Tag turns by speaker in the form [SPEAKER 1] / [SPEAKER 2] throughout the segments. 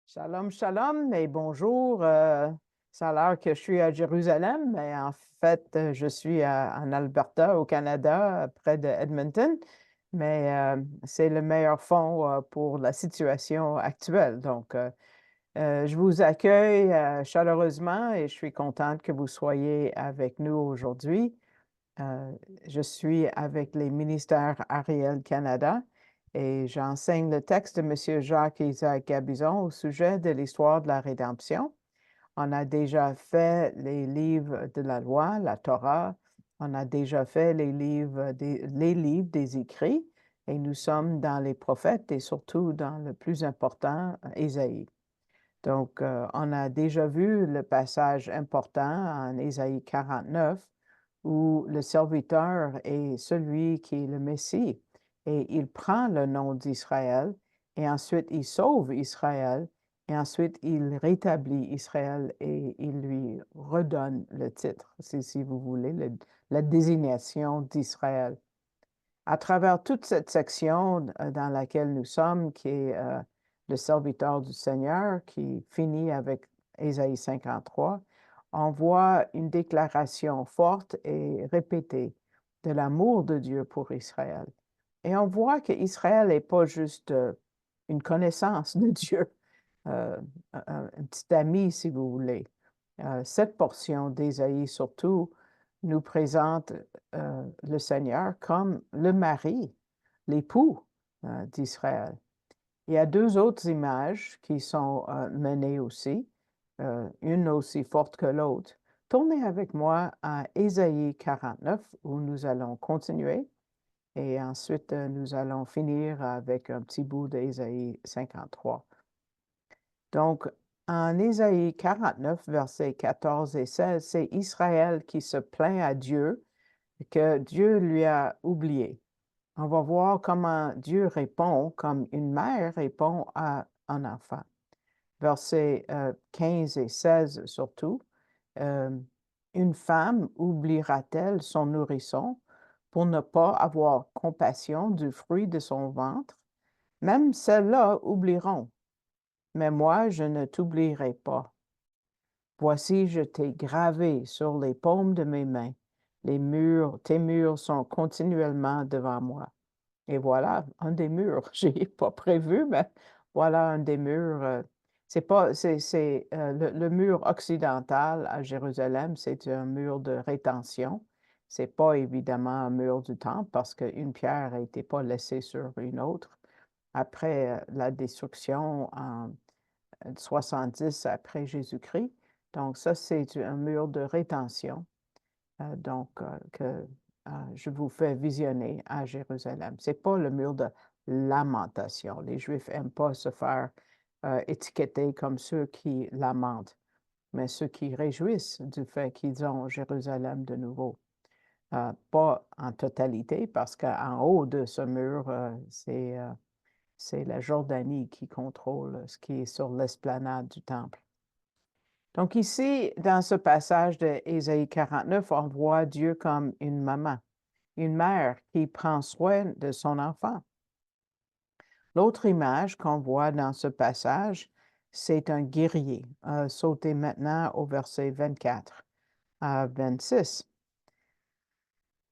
[SPEAKER 1] Shalom, shalom et bonjour. Ça a l'air que je suis à Jérusalem, mais en fait, je suis en Alberta, au Canada, près de Edmonton. Mais c'est le meilleur fond pour la situation actuelle. Donc, je vous accueille chaleureusement et je suis contente que vous soyez avec nous aujourd'hui. Euh, je suis avec les ministères Ariel Canada et j'enseigne le texte de M. Jacques-Isaac Gabizon au sujet de l'histoire de la rédemption. On a déjà fait les livres de la loi, la Torah. On a déjà fait les livres des écrits et nous sommes dans les prophètes et surtout dans le plus important, Ésaïe. Donc, on a déjà vu le passage important en Ésaïe 49 où le serviteur est celui qui est le Messie et il prend le nom d'Israël et ensuite il sauve Israël et ensuite il rétablit Israël et il lui redonne le titre, si vous voulez, la désignation d'Israël. À travers toute cette section dans laquelle nous sommes, qui est le serviteur du Seigneur, qui finit avec Ésaïe 53, on voit une déclaration forte et répétée de l'amour de Dieu pour Israël. Et on voit qu'Israël n'est pas juste une connaissance de Dieu, euh, un petit ami, si vous voulez. Cette portion d'Ésaïe, surtout, nous présente le Seigneur comme le mari, l'époux d'Israël. Il y a deux autres images qui sont menées aussi, une aussi forte que l'autre. Tournez avec moi à Ésaïe 49, où nous allons continuer, et ensuite nous allons finir avec un petit bout d'Ésaïe 53. Donc, en Ésaïe 49, versets 14 et 16, c'est Israël qui se plaint à Dieu que Dieu lui a oublié. On va voir comment Dieu répond, comme une mère répond à un enfant. Versets 15 et 16 surtout. euh, une femme oubliera-t-elle son nourrisson pour ne pas avoir compassion du fruit de son ventre? Même celles-là oublieront, mais moi je ne t'oublierai pas. Voici, je t'ai gravé sur les paumes de mes mains. Tes murs sont continuellement devant moi. Et voilà, un des murs. J'ai pas prévu, mais voilà un des murs. C'est pas, c'est le mur occidental à Jérusalem, c'est un mur de rétention. C'est pas évidemment un mur du temple parce qu'une pierre n'était pas laissée sur une autre. Après la destruction en 70 après Jésus-Christ. Donc, ça, c'est un mur de rétention que je vous fais visionner à Jérusalem. Ce n'est pas le mur de lamentation. Les Juifs n'aiment pas se faire étiqueter comme ceux qui lamentent, mais ceux qui réjouissent du fait qu'ils ont Jérusalem de nouveau. Pas en totalité, parce qu'en haut de ce mur, c'est la Jordanie qui contrôle ce qui est sur l'esplanade du temple. Donc ici, dans ce passage de Ésaïe 49, on voit Dieu comme une maman, une mère qui prend soin de son enfant. L'autre image qu'on voit dans ce passage, c'est un guerrier. Sautez maintenant au verset 24 à 26.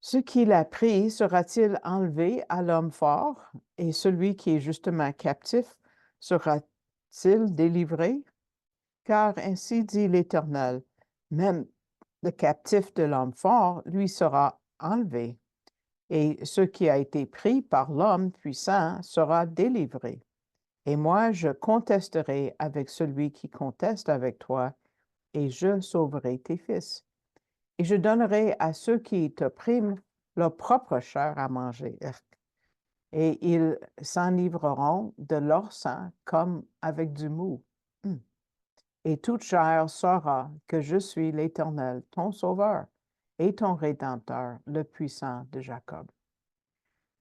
[SPEAKER 1] Ce qu'il a pris sera-t-il enlevé à l'homme fort, et celui qui est justement captif sera-t-il délivré? Car ainsi dit l'Éternel, même le captif de l'homme fort lui sera enlevé, et ce qui a été pris par l'homme puissant sera délivré. Et moi, je contesterai avec celui qui conteste avec toi, et je sauverai tes fils. Et je donnerai à ceux qui t'oppriment leur propre chair à manger. Et ils s'enivreront de leur sang comme avec du mou. Et toute chair saura que je suis l'Éternel, ton Sauveur, et ton Rédempteur, le puissant de Jacob.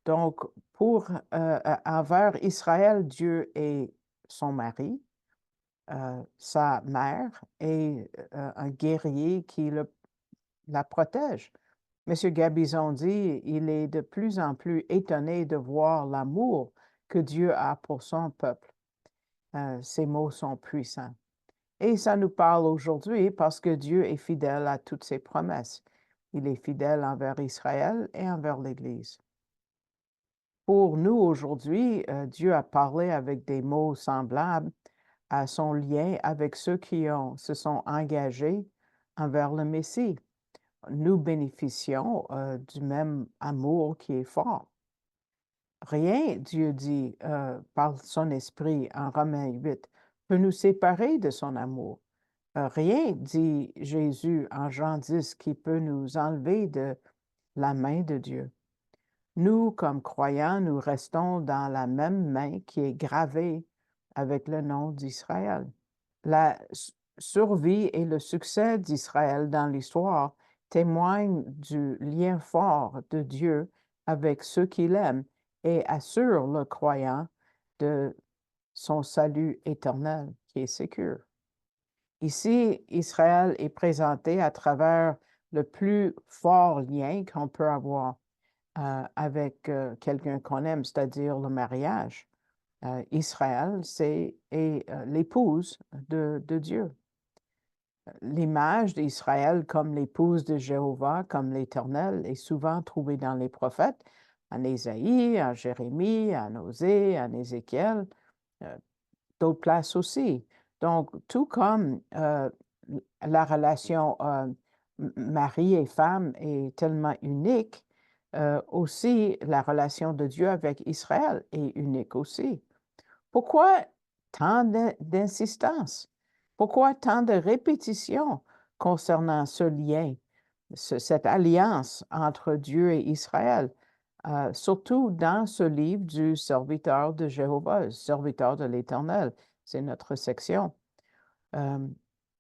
[SPEAKER 1] Donc, envers Israël, Dieu est son mari, sa mère et un guerrier qui la protège. Monsieur Gabizon dit, il est de plus en plus étonné de voir l'amour que Dieu a pour son peuple. Ces mots sont puissants. Et ça nous parle aujourd'hui parce que Dieu est fidèle à toutes ses promesses. Il est fidèle envers Israël et envers l'Église. Pour nous aujourd'hui, Dieu a parlé avec des mots semblables à son lien avec ceux qui se sont engagés envers le Messie. Nous bénéficions du même amour qui est fort. Rien, Dieu dit par son esprit en Romains 8, peut nous séparer de son amour. Rien, dit Jésus en Jean 10, qui peut nous enlever de la main de Dieu. Nous, comme croyants, nous restons dans la même main qui est gravée avec le nom d'Israël. La survie et le succès d'Israël dans l'histoire témoignent du lien fort de Dieu avec ceux qu'il aime et assurent le croyant de son salut éternel qui est sécure. Ici, Israël est présenté à travers le plus fort lien qu'on peut avoir avec quelqu'un qu'on aime, c'est-à-dire le mariage. Israël, c'est l'épouse de Dieu. L'image d'Israël comme l'épouse de Jéhovah, comme l'Éternel, est souvent trouvée dans les prophètes, en Ésaïe, en Jérémie, en Osée, en Ézéchiel, d'autres places aussi. Donc, tout comme la relation mari et femme est tellement unique, aussi la relation de Dieu avec Israël est unique aussi. Pourquoi tant d'insistance? Pourquoi tant de répétitions concernant ce lien, cette alliance entre Dieu et Israël, surtout dans ce livre du serviteur de Jéhovah, serviteur de l'Éternel? C'est notre section.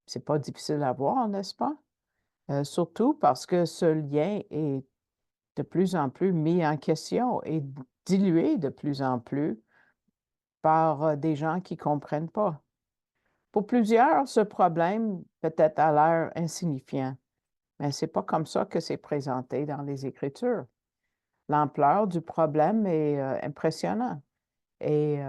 [SPEAKER 1] C'est pas difficile à voir, n'est-ce pas? Surtout parce que ce lien est de plus en plus mis en question et dilué de plus en plus par des gens qui ne comprennent pas. Pour plusieurs, ce problème peut-être a l'air insignifiant, mais ce n'est pas comme ça que c'est présenté dans les Écritures. L'ampleur du problème est impressionnante et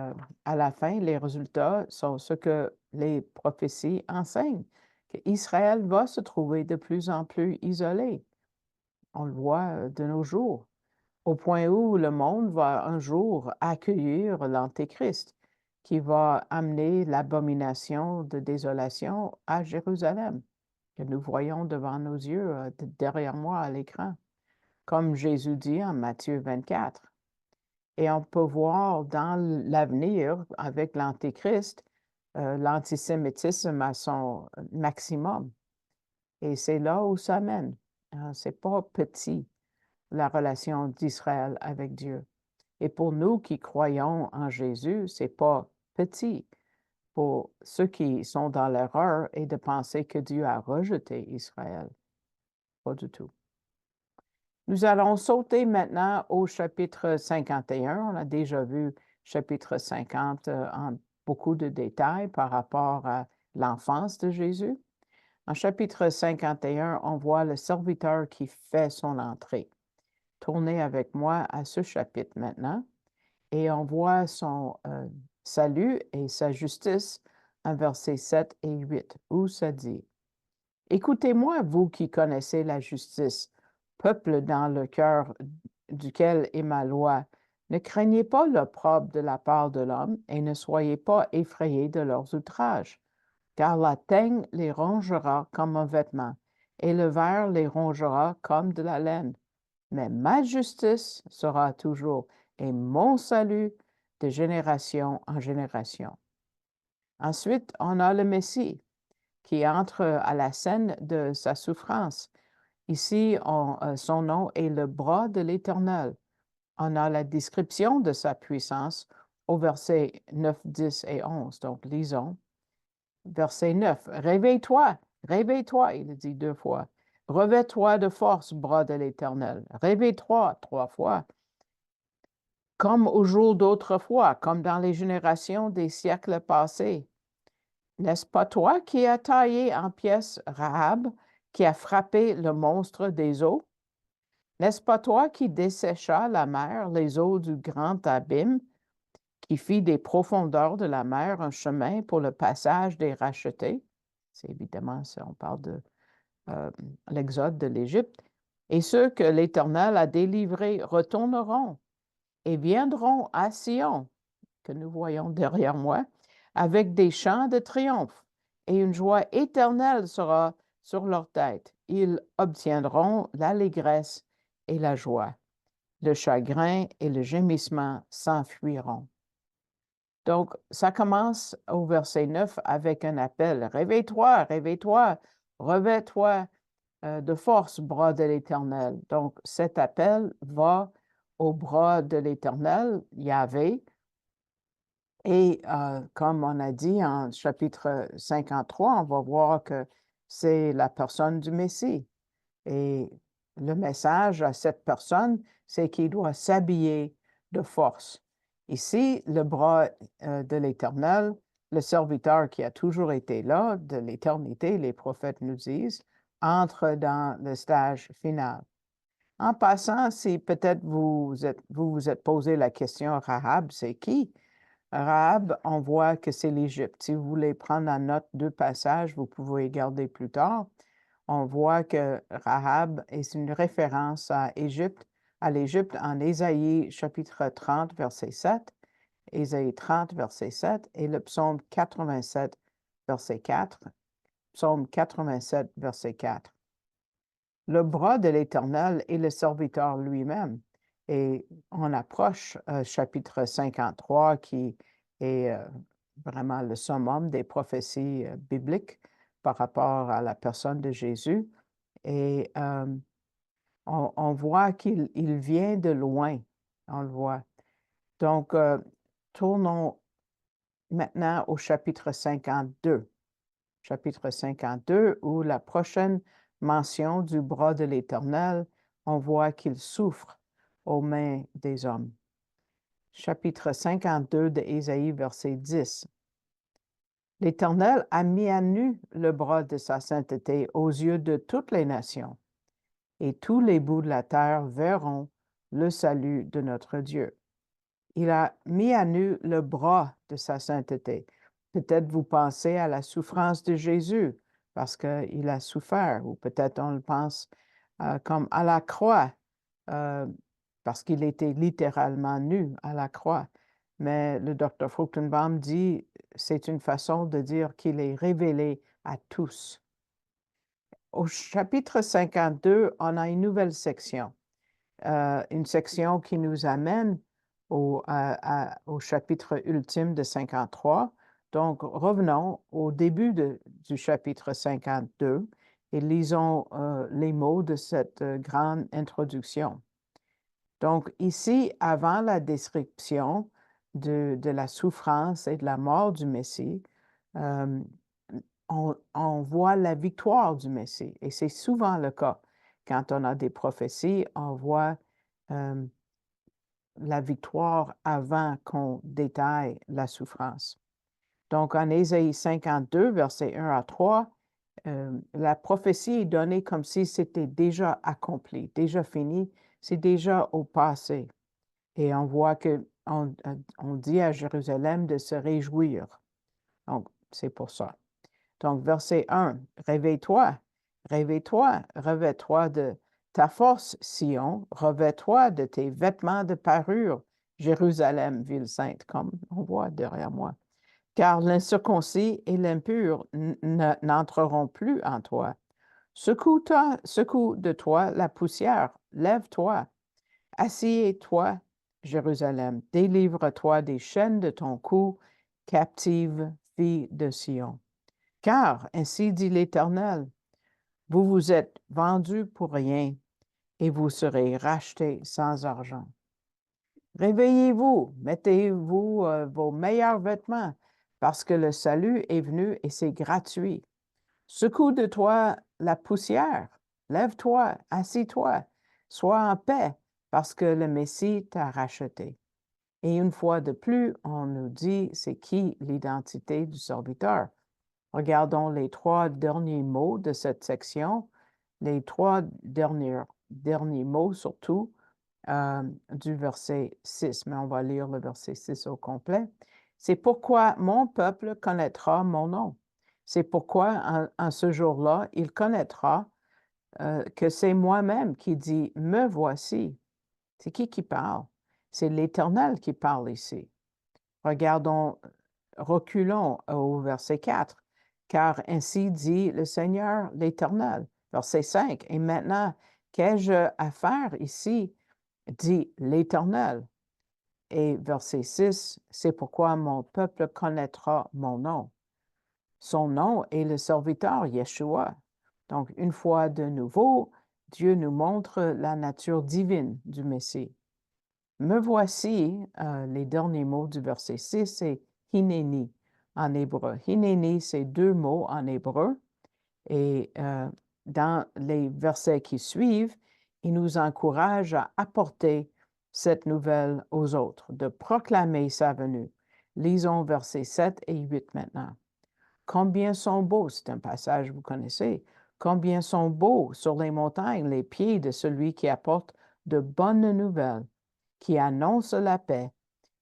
[SPEAKER 1] à la fin, les résultats sont ce que les prophéties enseignent, qu'Israël va se trouver de plus en plus isolé. On le voit de nos jours, au point où le monde va un jour accueillir l'Antéchrist, qui va amener l'abomination de désolation à Jérusalem, que nous voyons devant nos yeux, derrière moi à l'écran, comme Jésus dit en Matthieu 24. Et on peut voir dans l'avenir, avec l'Antéchrist, l'antisémitisme à son maximum. Et c'est là où ça mène. C'est pas petit, la relation d'Israël avec Dieu. Et pour nous qui croyons en Jésus, c'est pas petit. Pour ceux qui sont dans l'erreur et de penser que Dieu a rejeté Israël. Pas du tout. Nous allons sauter maintenant au chapitre 51. On a déjà vu chapitre 50 en beaucoup de détails par rapport à l'enfance de Jésus. En chapitre 51, on voit le serviteur qui fait son entrée. Tournez avec moi à ce chapitre maintenant et on voit son salut et sa justice en versets 7 et 8, où ça dit: « Écoutez-moi, vous qui connaissez la justice, peuple dans le cœur duquel est ma loi. Ne craignez pas l'opprobre de la part de l'homme et ne soyez pas effrayés de leurs outrages, car la teigne les rongera comme un vêtement, et le ver les rongera comme de la laine. Mais ma justice sera toujours, et mon salut de génération en génération. » Ensuite, on a le Messie qui entre à la scène de sa souffrance. Ici, son nom est le bras de l'Éternel. On a la description de sa puissance au verset 9, 10 et 11. Donc, lisons. Verset 9. « Réveille-toi, réveille-toi, il dit 2 fois. Revêt-toi de force, bras de l'Éternel. Réveille-toi 3 fois. Comme au jour d'autrefois, comme dans les générations des siècles passés. N'est-ce pas toi qui as taillé en pièces Rahab, qui a frappé le monstre des eaux? N'est-ce pas toi qui dessécha la mer, les eaux du grand abîme, qui fit des profondeurs de la mer un chemin pour le passage des rachetés. C'est évidemment ça, on parle de l'exode de l'Égypte. Et ceux que l'Éternel a délivrés retourneront et viendront à Sion, que nous voyons derrière moi, avec des chants de triomphe, et une joie éternelle sera sur leur tête. Ils obtiendront l'allégresse et la joie. Le chagrin et le gémissement s'enfuiront. Donc, ça commence au verset 9 avec un appel. Réveille-toi, réveille-toi, revêt-toi de force, bras de l'Éternel. Donc, cet appel va au bras de l'Éternel, Yahvé. Et comme on a dit en chapitre 53, on va voir que c'est la personne du Messie. Et le message à cette personne, c'est qu'il doit s'habiller de force. Ici, le bras de l'Éternel, le serviteur qui a toujours été là, de l'éternité, les prophètes nous disent, entre dans le stage final. En passant, si peut-être vous êtes posé la question, Rahab, c'est qui? Rahab, on voit que c'est l'Égypte. Si vous voulez prendre en note deux passages, vous pouvez les garder plus tard. On voit que Rahab est une référence à l'Égypte en Ésaïe chapitre 30, verset 7, Ésaïe 30, verset 7, et le psaume 87, verset 4. Psaume 87, verset 4. Le bras de l'Éternel est le serviteur lui-même. Et on approche chapitre 53 qui est vraiment le summum des prophéties bibliques par rapport à la personne de Jésus. Et on voit qu'il vient de loin, on le voit. Donc, tournons maintenant au chapitre 52. Chapitre 52, où la prochaine mention du bras de l'Éternel, on voit qu'il souffre aux mains des hommes. Chapitre 52 de Ésaïe, verset 10. L'Éternel a mis à nu le bras de sa sainteté aux yeux de toutes les nations, et tous les bouts de la terre verront le salut de notre Dieu. Il a mis à nu le bras de sa sainteté. Peut-être vous pensez à la souffrance de Jésus parce qu'il a souffert, ou peut-être on le pense comme à la croix parce qu'il était littéralement nu à la croix. Mais le docteur Fruchtenbaum dit c'est une façon de dire qu'il est révélé à tous. Au chapitre 52, on a une nouvelle section, une section qui nous amène au chapitre ultime de 53. Donc, revenons au début du chapitre 52 et lisons les mots de cette grande introduction. Donc, ici, avant la description de la souffrance et de la mort du Messie, on voit la victoire du Messie. Et c'est souvent le cas. Quand on a des prophéties, on voit la victoire avant qu'on détaille la souffrance. Donc, en Ésaïe 52, versets 1 à 3, la prophétie est donnée comme si c'était déjà accompli, déjà fini, c'est déjà au passé. Et on voit qu'on dit à Jérusalem de se réjouir. Donc, c'est pour ça. Donc, verset 1, réveille-toi, réveille-toi, revêt-toi de ta force, Sion, revêt-toi de tes vêtements de parure, Jérusalem, ville sainte, comme on voit derrière moi. Car l'incirconcis et l'impur n'entreront plus en toi. Secoue de toi la poussière, lève-toi, assieds-toi, Jérusalem, délivre-toi des chaînes de ton cou, captive fille de Sion. Car, ainsi dit l'Éternel, vous vous êtes vendus pour rien et vous serez rachetés sans argent. Réveillez-vous, mettez-vous vos meilleurs vêtements, parce que le salut est venu et c'est gratuit. Secoue de toi la poussière, lève-toi, assis-toi, sois en paix, parce que le Messie t'a racheté. Et une fois de plus, on nous dit c'est qui l'identité du serviteur. Regardons les trois derniers mots de cette section. Les trois derniers mots surtout du verset 6, mais on va lire le verset 6 au complet. C'est pourquoi mon peuple connaîtra mon nom. C'est pourquoi en ce jour-là, il connaîtra que c'est moi-même qui dis, me voici. C'est qui parle? C'est l'Éternel qui parle ici. Regardons, reculons au verset 4. Car ainsi dit le Seigneur l'Éternel. Verset 5. Et maintenant, qu'ai-je à faire ici? Dit l'Éternel. Et verset 6, c'est pourquoi mon peuple connaîtra mon nom. Son nom est le serviteur Yeshua. Donc, une fois de nouveau, Dieu nous montre la nature divine du Messie. Me voici, les derniers mots du verset 6, c'est Hineni en hébreu. Hineni, c'est deux mots en hébreu. Et dans les versets qui suivent, il nous encourage à apporter cette nouvelle aux autres, de proclamer sa venue. Lisons versets 7 et 8 maintenant. Combien sont beaux, c'est un passage que vous connaissez, combien sont beaux sur les montagnes les pieds de celui qui apporte de bonnes nouvelles, qui annonce la paix,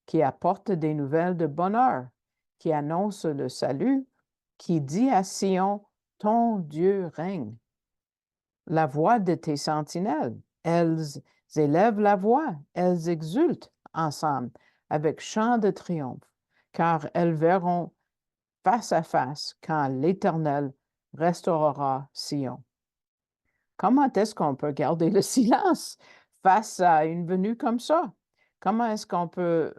[SPEAKER 1] qui apporte des nouvelles de bonheur, qui annonce le salut, qui dit à Sion, ton Dieu règne. La voix de tes sentinelles, elles élèvent la voix, elles exultent ensemble avec chant de triomphe, car elles verront face à face quand l'Éternel restaurera Sion. Comment est-ce qu'on peut garder le silence face à une venue comme ça? Comment est-ce qu'on peut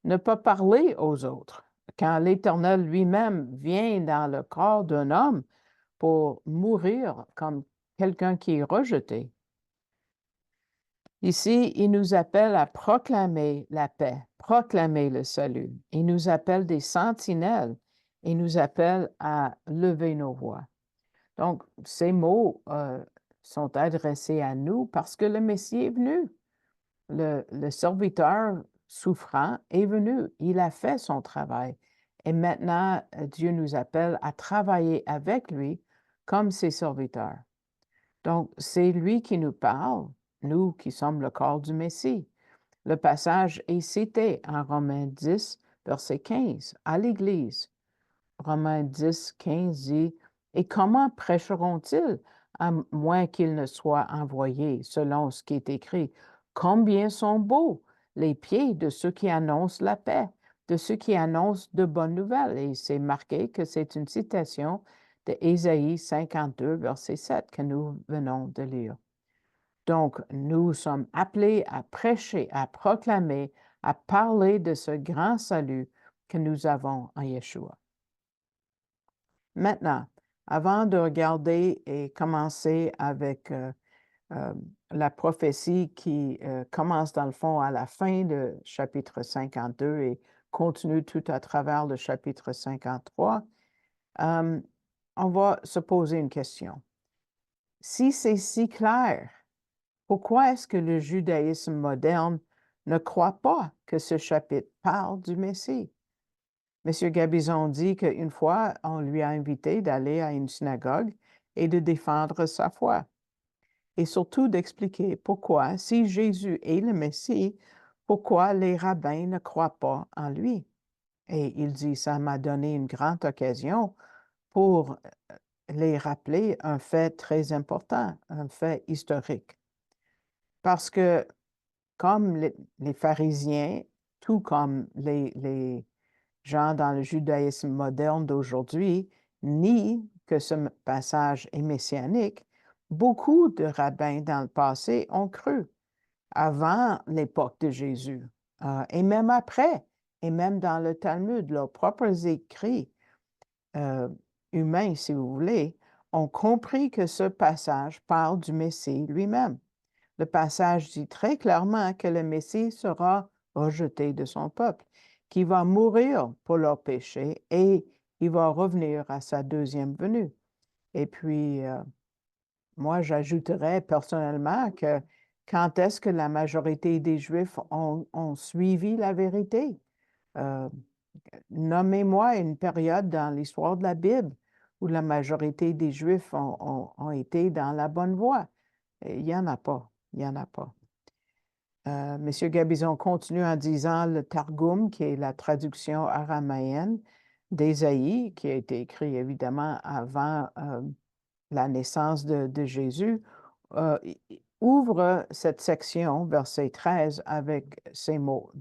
[SPEAKER 1] ne pas parler aux autres quand l'Éternel lui-même vient dans le corps d'un homme pour mourir comme quelqu'un qui est rejeté? Ici, il nous appelle à proclamer la paix, proclamer le salut. Il nous appelle des sentinelles. Il nous appelle à lever nos voix. Donc, ces mots sont adressés à nous parce que le Messie est venu. Le serviteur souffrant est venu. Il a fait son travail. Et maintenant, Dieu nous appelle à travailler avec lui comme ses serviteurs. Donc, c'est lui qui nous parle, nous qui sommes le corps du Messie. Le passage est cité en Romains 10, verset 15, à l'Église. Romains 10, 15 dit, et comment prêcheront-ils à moins qu'ils ne soient envoyés, selon ce qui est écrit? Combien sont beaux les pieds de ceux qui annoncent la paix, de ceux qui annoncent de bonnes nouvelles. Et c'est marqué que c'est une citation de Ésaïe 52, verset 7, que nous venons de lire. Donc, nous sommes appelés à prêcher, à proclamer, à parler de ce grand salut que nous avons en Yeshua. Maintenant, avant de regarder et commencer avec la prophétie qui commence dans le fond à la fin du chapitre 52 et continue tout à travers le chapitre 53, on va se poser une question. Si c'est si clair, pourquoi est-ce que le judaïsme moderne ne croit pas que ce chapitre parle du Messie? M. Gabizon dit qu'une fois, on lui a invité d'aller à une synagogue et de défendre sa foi. Et surtout d'expliquer pourquoi, si Jésus est le Messie, pourquoi les rabbins ne croient pas en lui. Et il dit, ça m'a donné une grande occasion pour les rappeler un fait très important, un fait historique. Parce que comme les pharisiens, tout comme les gens dans le judaïsme moderne d'aujourd'hui, nient que ce passage est messianique, beaucoup de rabbins dans le passé ont cru, avant l'époque de Jésus, et même après, et même dans le Talmud, leurs propres écrits humains, si vous voulez, ont compris que ce passage parle du Messie lui-même. Le passage dit très clairement que le Messie sera rejeté de son peuple, qu'il va mourir pour leurs péchés et il va revenir à sa deuxième venue. Et puis, moi, j'ajouterais personnellement que quand est-ce que la majorité des Juifs ont suivi la vérité? Nommez-moi une période dans l'histoire de la Bible où la majorité des Juifs ont été dans la bonne voie. Il n'y en a pas. Il n'y en a pas. M. Gabizon continue en disant le Targum, qui est la traduction araméenne d'Ésaïe, qui a été écrit évidemment avant la naissance de Jésus, ouvre cette section, verset 13, avec ces mots.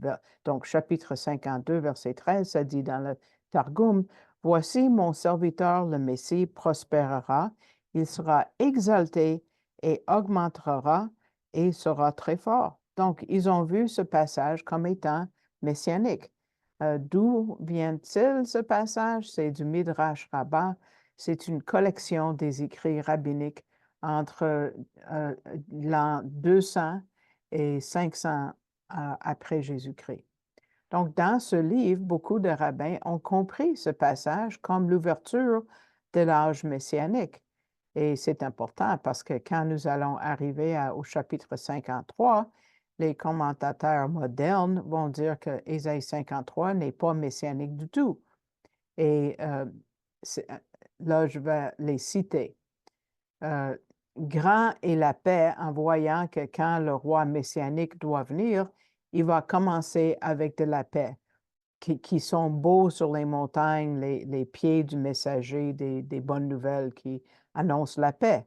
[SPEAKER 1] Donc, chapitre 52, verset 13, ça dit dans le Targum, « Voici mon serviteur, le Messie, prospérera, il sera exalté et augmentera et sera très fort. » Donc, ils ont vu ce passage comme étant messianique. D'où vient-il ce passage? C'est du Midrash Rabbah. C'est une collection des écrits rabbiniques entre l'an 200 et 500 après Jésus-Christ. Donc, dans ce livre, beaucoup de rabbins ont compris ce passage comme l'ouverture de l'âge messianique. Et c'est important parce que quand nous allons arriver au chapitre 53, les commentateurs modernes vont dire que Ésaïe 53 n'est pas messianique du tout. Et là, je vais les citer. Grand est la paix en voyant que quand le roi messianique doit venir, il va commencer avec de la paix, qui sont beaux sur les montagnes, les pieds du messager des bonnes nouvelles qui annoncent la paix.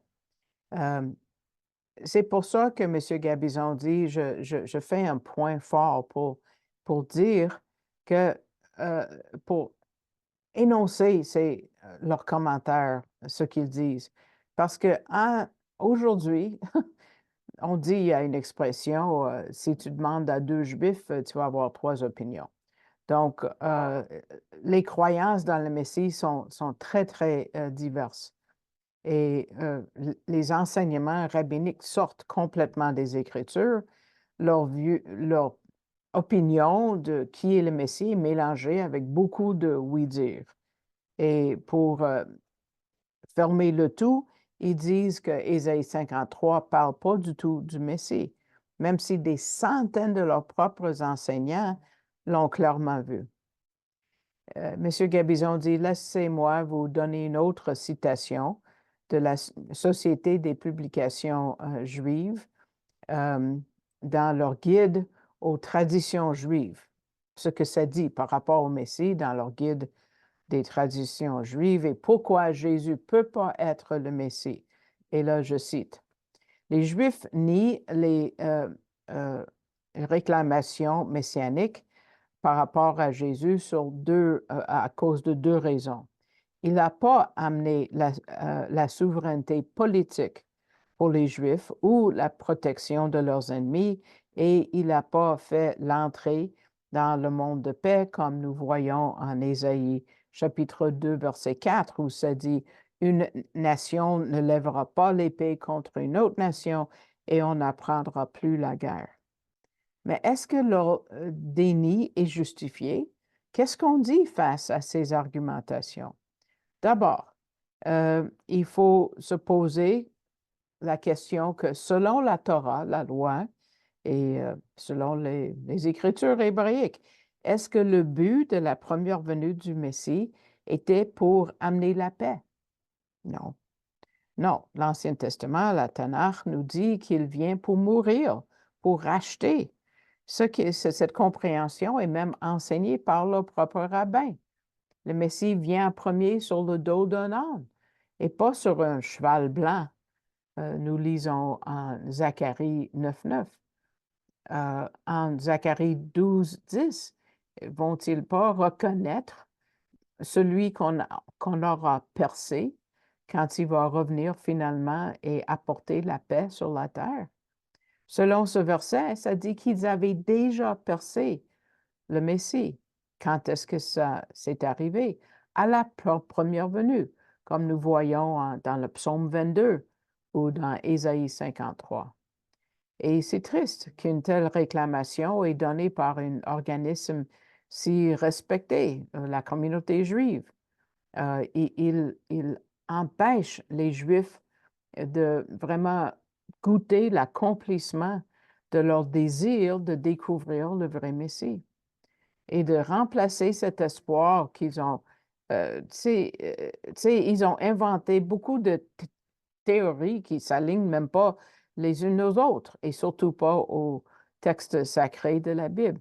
[SPEAKER 1] C'est pour ça que M. Gabizon dit, je fais un point fort pour dire que, pour énoncer leurs commentaires, ce qu'ils disent. Parce que aujourd'hui, on dit, il y a une expression, si tu demandes à deux juifs, tu vas avoir trois opinions. Donc, les croyances dans le Messie sont très, très diverses. Et les enseignements rabbiniques sortent complètement des Écritures. Leur opinion de qui est le Messie est mélangée avec beaucoup de oui-dire. Et pour fermer le tout, ils disent que Ésaïe 53 ne parle pas du tout du Messie, même si des centaines de leurs propres enseignants l'ont clairement vu. M. Gabizon dit, laissez-moi vous donner une autre citation de la Société des publications juives dans leur guide aux traditions juives. Ce que ça dit par rapport au Messie dans leur guide des traditions juives et pourquoi Jésus ne peut pas être le Messie. Et là, je cite, « Les Juifs nient les réclamations messianiques par rapport à Jésus à cause de deux raisons. Il n'a pas amené la souveraineté politique pour les Juifs ou la protection de leurs ennemis et il n'a pas fait l'entrée dans le monde de paix comme nous voyons en Ésaïe chapitre 2, verset 4, où ça dit « Une nation ne lèvera pas l'épée contre une autre nation et on n'apprendra plus la guerre. » Mais est-ce que leur déni est justifié? Qu'est-ce qu'on dit face à ces argumentations? D'abord, il faut se poser la question que selon la Torah, la loi, et selon les Écritures hébraïques, est-ce que le but de la première venue du Messie était pour amener la paix? Non. Non, l'Ancien Testament, la Tanakh, nous dit qu'il vient pour mourir, pour racheter. Cette compréhension est même enseignée par le propre rabbin. Le Messie vient en premier sur le dos d'un âne et pas sur un cheval blanc. Nous lisons en Zacharie 9.9. En Zacharie 12.10, vont-ils pas reconnaître celui qu'on aura percé quand il va revenir finalement et apporter la paix sur la terre? Selon ce verset, ça dit qu'ils avaient déjà percé le Messie. Quand est-ce que ça s'est arrivé? À la première venue, comme nous voyons dans le psaume 22 ou dans Ésaïe 53. Et c'est triste qu'une telle réclamation est donnée par un organisme si respecté, la communauté juive. Il empêche les Juifs de vraiment goûter l'accomplissement de leur désir de découvrir le vrai Messie et de remplacer cet espoir qu'ils ont. Ils ont inventé beaucoup de théories qui ne s'alignent même pas les unes aux autres et surtout pas aux textes sacrés de la Bible.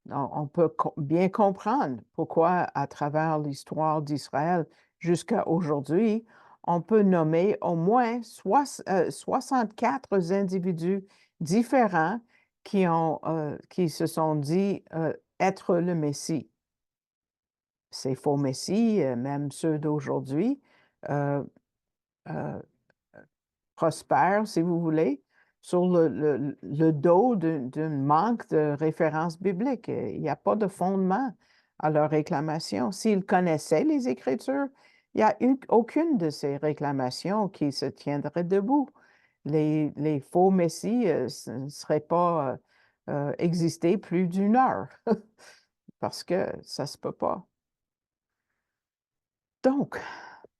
[SPEAKER 1] Donc, on peut bien comprendre pourquoi, à travers l'histoire d'Israël jusqu'à aujourd'hui, on peut nommer au moins 64 individus différents qui se sont dit être le Messie. Ces faux Messies, même ceux d'aujourd'hui, euh, euh, prospèrent, si vous voulez, sur le dos d'un manque de références bibliques. Il n'y a pas de fondement à leur réclamation. S'ils connaissaient les Écritures, il n'y a aucune de ces réclamations qui se tiendrait debout. Les faux messies ne seraient pas existés plus d'une heure parce que ça ne se peut pas. Donc,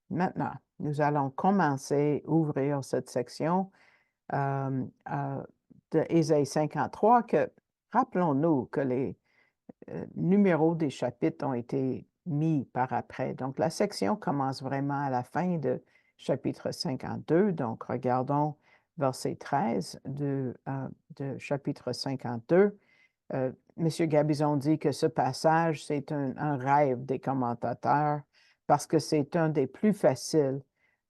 [SPEAKER 1] maintenant, nous allons commencer à ouvrir cette section euh, de Ésaïe 53, que rappelons-nous que les numéros des chapitres ont été mis par après. Donc, la section commence vraiment à la fin de chapitre 52. Donc, regardons verset 13 de chapitre 52. M. Gabizon dit que ce passage, c'est un rêve des commentateurs parce que c'est un des plus faciles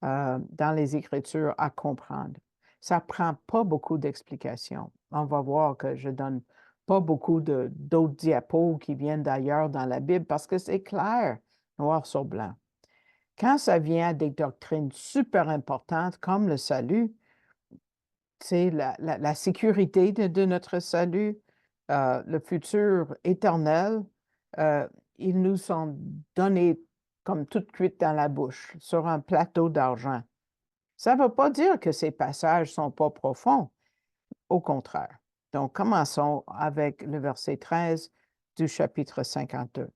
[SPEAKER 1] dans les Écritures à comprendre. Ça ne prend pas beaucoup d'explications. On va voir que je donne pas beaucoup d'autres diapos qui viennent d'ailleurs dans la Bible parce que c'est clair, noir sur blanc. Quand ça vient à des doctrines super importantes comme le salut, c'est la sécurité de notre salut, le futur éternel, ils nous sont donnés comme toute cuite dans la bouche, sur un plateau d'argent. Ça ne veut pas dire que ces passages ne sont pas profonds, au contraire. Donc, commençons avec le verset 13 du chapitre 52.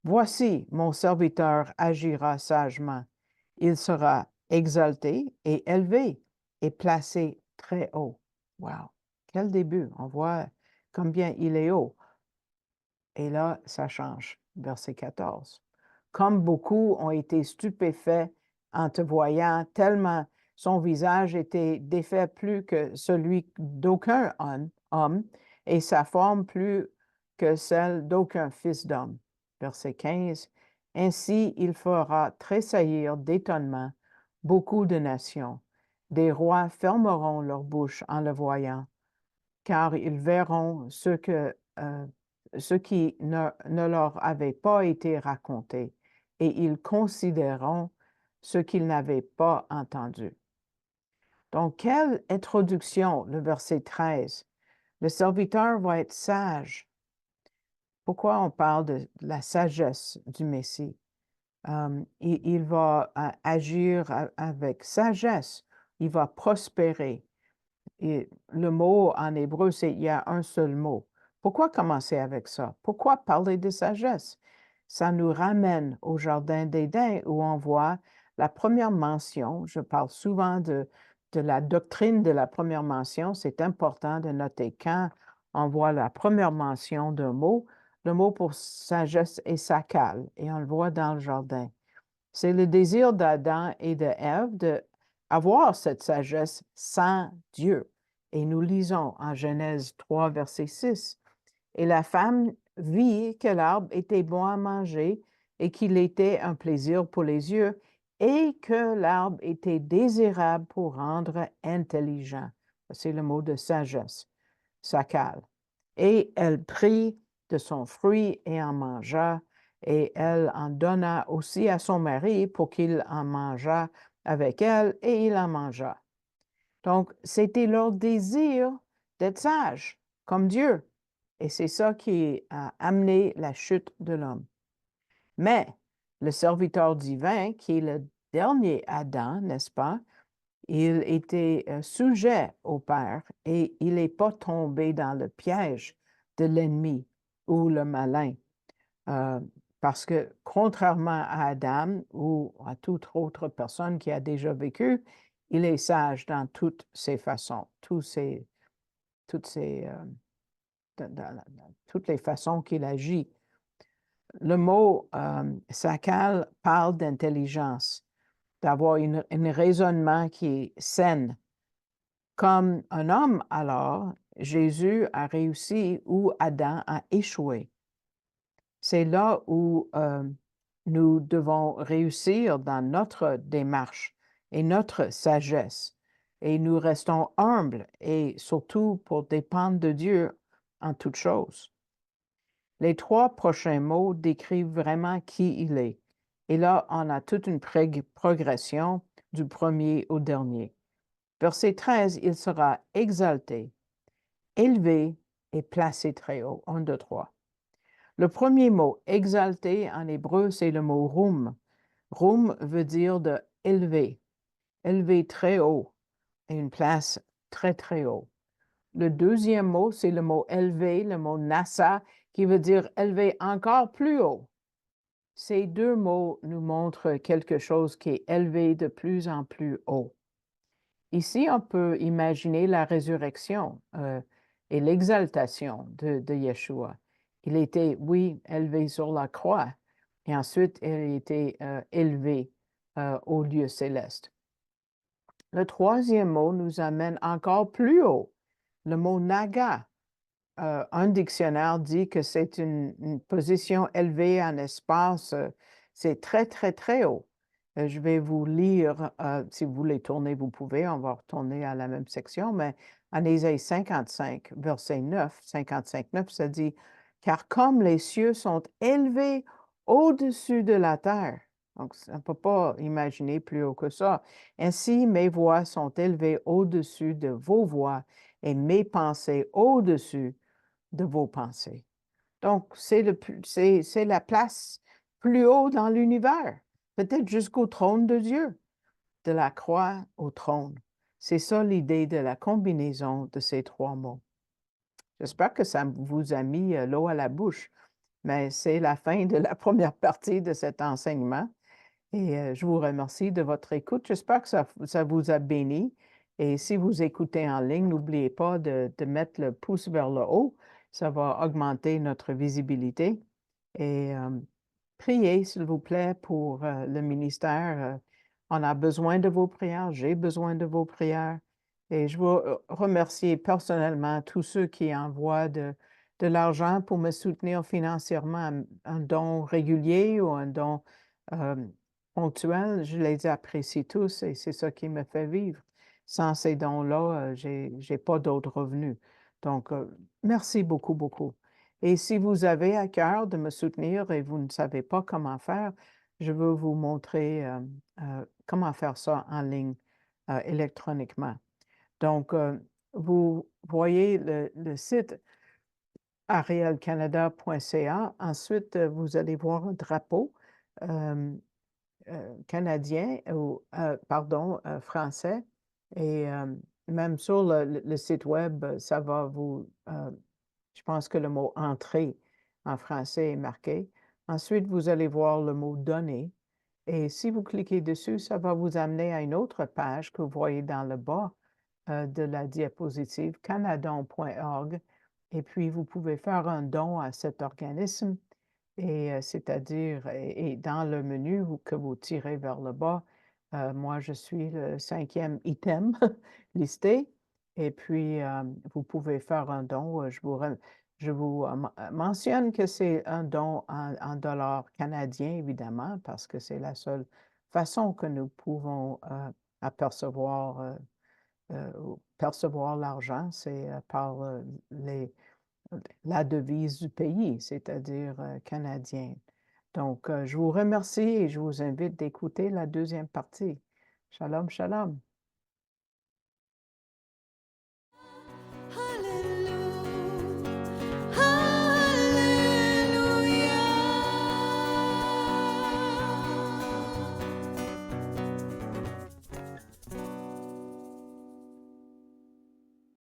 [SPEAKER 1] Voici, mon serviteur agira sagement. Il sera exalté et élevé et placé très haut. Wow! Quel début! On voit combien il est haut. Et là, ça change. Verset 14. Comme beaucoup ont été stupéfaits en te voyant, tellement son visage était défait plus que celui d'aucun homme, et sa forme plus que celle d'aucun fils d'homme. Verset 15. Ainsi il fera tressaillir d'étonnement beaucoup de nations. Des rois fermeront leur bouche en le voyant, car ils verront ce qui ne leur avait pas été raconté, et ils considéreront ce qu'ils n'avaient pas entendu. Donc, quelle introduction, le verset 13. Le serviteur va être sage. Pourquoi on parle de la sagesse du Messie? Il va agir avec sagesse. Il va prospérer. Et le mot en hébreu, il y a un seul mot. Pourquoi commencer avec ça? Pourquoi parler de sagesse? Ça nous ramène au Jardin d'Éden où on voit la première mention. Je parle souvent de la doctrine de la première mention. C'est important de noter quand on voit la première mention d'un mot. Le mot pour sagesse est sakal et on le voit dans le jardin. C'est le désir d'Adam et d'Ève d'avoir cette sagesse sans Dieu. Et nous lisons en Genèse 3, verset 6. Et la femme vit que l'arbre était bon à manger et qu'il était un plaisir pour les yeux et que l'arbre était désirable pour rendre intelligent. C'est le mot de sagesse, sakal. Et elle prit de son fruit et en mangea, et elle en donna aussi à son mari pour qu'il en mangeât avec elle, et il en mangea. Donc, c'était leur désir d'être sage, comme Dieu. Et c'est ça qui a amené la chute de l'homme. Mais le serviteur divin, qui est le dernier Adam, n'est-ce pas? Il était sujet au Père et il n'est pas tombé dans le piège de l'ennemi ou le malin. Parce que contrairement à Adam ou à toute autre personne qui a déjà vécu, il est sage dans toutes ses façons, toutes les façons qu'il agit. Le mot sakal parle d'intelligence, d'avoir un raisonnement qui est sain, Comme un homme, alors, Jésus a réussi où Adam a échoué. C'est là où nous devons réussir dans notre démarche et notre sagesse. Et nous restons humbles et surtout pour dépendre de Dieu en toutes choses. Les 3 prochains mots décrivent vraiment qui il est. Et là, on a toute une progression du premier au dernier. Verset 13, il sera exalté, élevé et placé très haut. 1, 2, 3. Le premier mot, exalté, en hébreu, c'est le mot roum. Roum veut dire de élever, élevé très haut, et une place très, très haut. Le deuxième mot, c'est le mot élevé, le mot nasa, qui veut dire élevé encore plus haut. Ces 2 mots nous montrent quelque chose qui est élevé de plus en plus haut. Ici, on peut imaginer la résurrection et l'exaltation de Yeshua. Il était, oui, élevé sur la croix, et ensuite, il a été élevé au lieu céleste. Le troisième mot nous amène encore plus haut, le mot naga. Un dictionnaire dit que c'est une position élevée en espace, c'est très, très, très haut. Je vais vous lire, si vous voulez tourner, vous pouvez, on va retourner à la même section, mais en Ésaïe 55, verset 9, 55, 9, ça dit, « Car comme les cieux sont élevés au-dessus de la terre, donc on ne peut pas imaginer plus haut que ça, ainsi mes voix sont élevées au-dessus de vos voix et mes pensées au-dessus de vos pensées. » Donc, c'est la place plus haut dans l'univers, peut-être jusqu'au trône de Dieu, de la croix au trône. C'est ça l'idée de la combinaison de ces 3 mots. J'espère que ça vous a mis l'eau à la bouche, mais c'est la fin de la première partie de cet enseignement. Et je vous remercie de votre écoute. J'espère que ça vous a béni. Et si vous écoutez en ligne, n'oubliez pas de mettre le pouce vers le haut. Ça va augmenter notre visibilité. Et priez, s'il vous plaît, pour le ministère. On a besoin de vos prières. J'ai besoin de vos prières. Et je veux remercier personnellement tous ceux qui envoient de l'argent pour me soutenir financièrement, un don régulier ou un don ponctuel. Je les apprécie tous et c'est ça qui me fait vivre. Sans ces dons-là, j'ai pas d'autres revenus. Donc, merci beaucoup, beaucoup. Et si vous avez à cœur de me soutenir et vous ne savez pas comment faire, je veux vous montrer comment faire ça en ligne électroniquement. Donc, vous voyez le site arielcanada.ca. Ensuite, vous allez voir un drapeau canadien, ou, pardon, français. Et même sur le site web, ça va vous, je pense que le mot entrée en français est marqué. Ensuite, vous allez voir le mot donner. Et si vous cliquez dessus, ça va vous amener à une autre page que vous voyez dans le bas de la diapositive, canadon.org. Et puis, vous pouvez faire un don à cet organisme, et c'est-à-dire, et dans le menu que vous tirez vers le bas, moi, je suis le 5e item listé. Et puis, vous pouvez faire un don. Je vous mentionne que c'est un don en dollars canadiens, évidemment, parce que c'est la seule façon que nous pouvons apercevoir percevoir l'argent, c'est par la devise du pays, c'est-à-dire canadien. Donc, je vous remercie et je vous invite d'écouter la deuxième partie. Shalom, shalom.